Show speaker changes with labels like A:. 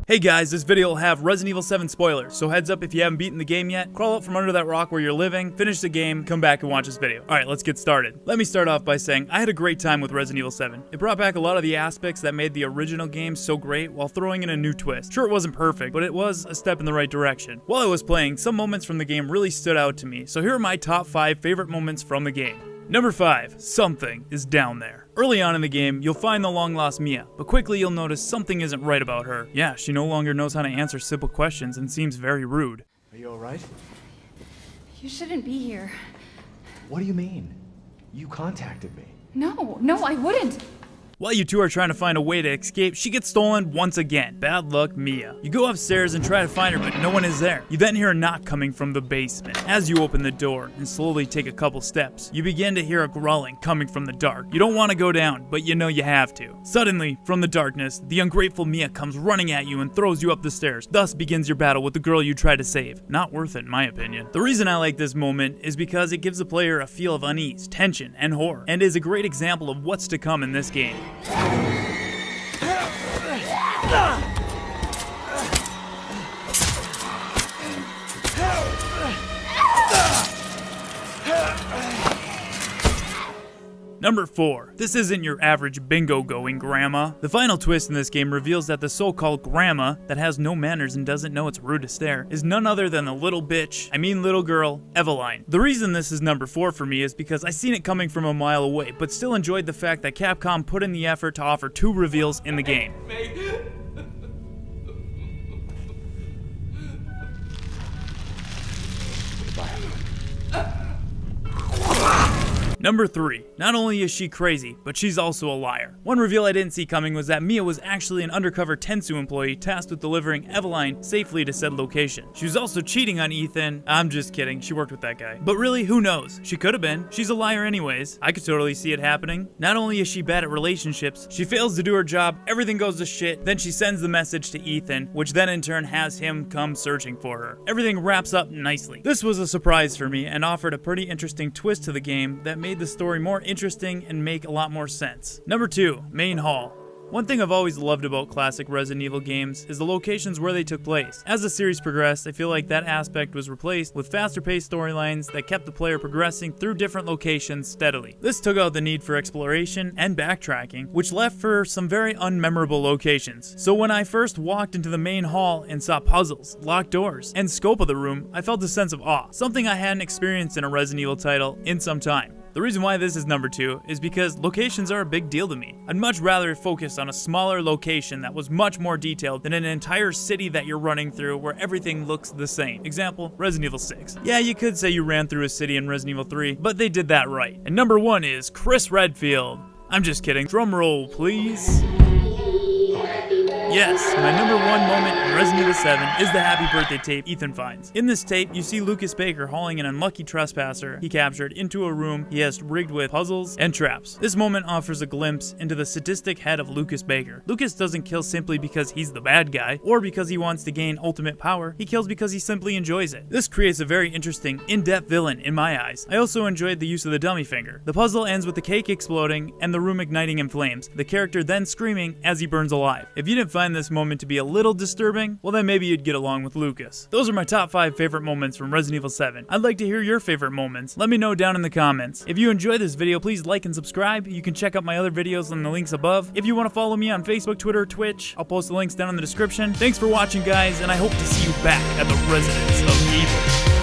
A: Hey guys, this video will have Resident Evil 7 spoilers, so heads up if you haven't beaten the game yet, crawl out from under that rock where you're living, finish the game, come back and watch this video. Alright, let's get started. Let me start off by saying I had a great time with Resident Evil 7. It brought back a lot of the aspects that made the original game so great while throwing in a new twist. Sure, it wasn't perfect, but it was a step in the right direction. While I was playing, some moments from the game really stood out to me, so here are my top 5 favorite moments from the game. Number 5, something is down there. Early on in the game, you'll find the long-lost Mia, but quickly you'll notice something isn't right about her. Yeah, she no longer knows how to answer simple questions and seems very rude.
B: Are you alright?
C: You shouldn't be here.
B: What do you mean? You contacted me.
C: No, I wouldn't.
A: While you two are trying to find a way to escape, she gets stolen once again. Bad luck, Mia. You go upstairs and try to find her, but no one is there. You then hear a knock coming from the basement. As you open the door and slowly take a couple steps, you begin to hear a growling coming from the dark. You don't want to go down, but you know you have to. Suddenly, from the darkness, the ungrateful Mia comes running at you and throws you up the stairs. Thus begins your battle with the girl you tried to save. Not worth it, in my opinion. The reason I like this moment is because it gives the player a feel of unease, tension, and horror, and is a great example of what's to come in this game. Number 4. This isn't your average bingo going grandma. The final twist in this game reveals that the so-called grandma that has no manners and doesn't know it's rude to stare is none other than the little girl, Eveline. The reason this is number 4 for me is because I seen it coming from a mile away, but still enjoyed the fact that Capcom put in the effort to offer 2 reveals in the game. Number 3. Not only is she crazy, but she's also a liar. One reveal I didn't see coming was that Mia was actually an undercover Tensu employee tasked with delivering Eveline safely to said location. She was also cheating on Ethan. I'm just kidding, she worked with that guy. But really, who knows? She could have been. She's a liar anyways. I could totally see it happening. Not only is she bad at relationships, she fails to do her job, everything goes to shit, then she sends the message to Ethan, which then in turn has him come searching for her. Everything wraps up nicely. This was a surprise for me and offered a pretty interesting twist to the game that made the story more interesting and make a lot more sense. Number 2, main hall. One thing I've always loved about classic Resident Evil games is the locations where they took place. As the series progressed, I feel like that aspect was replaced with faster paced storylines that kept the player progressing through different locations steadily. This took out the need for exploration and backtracking, which left for some very unmemorable locations. So when I first walked into the main hall and saw puzzles, locked doors, and scope of the room, I felt a sense of awe, something I hadn't experienced in a Resident Evil title in some time. The reason why this is number 2 is because locations are a big deal to me. I'd much rather focus on a smaller location that was much more detailed than an entire city that you're running through where everything looks the same. Example, Resident Evil 6. Yeah, you could say you ran through a city in Resident Evil 3, but they did that right. And number 1 is Chris Redfield. I'm just kidding. Drum roll, please. Yes, my number 1 moment in Resident Evil 7 is the happy birthday tape Ethan finds. In this tape, you see Lucas Baker hauling an unlucky trespasser he captured into a room he has rigged with puzzles and traps. This moment offers a glimpse into the sadistic head of Lucas Baker. Lucas doesn't kill simply because he's the bad guy, or because he wants to gain ultimate power. He kills because he simply enjoys it. This creates a very interesting, in-depth villain in my eyes. I also enjoyed the use of the dummy finger. The puzzle ends with the cake exploding and the room igniting in flames, the character then screaming as he burns alive. If you didn't find this moment to be a little disturbing, well then maybe you'd get along with Lucas. Those are my top 5 favorite moments from Resident Evil 7. I'd like to hear your favorite moments. Let me know down in the comments. If you enjoyed this video, please like and subscribe. You can check out my other videos in the links above. If you want to follow me on Facebook, Twitter, Twitch, I'll post the links down in the description. Thanks for watching, guys, and I hope to see you back at the Residence of Evil.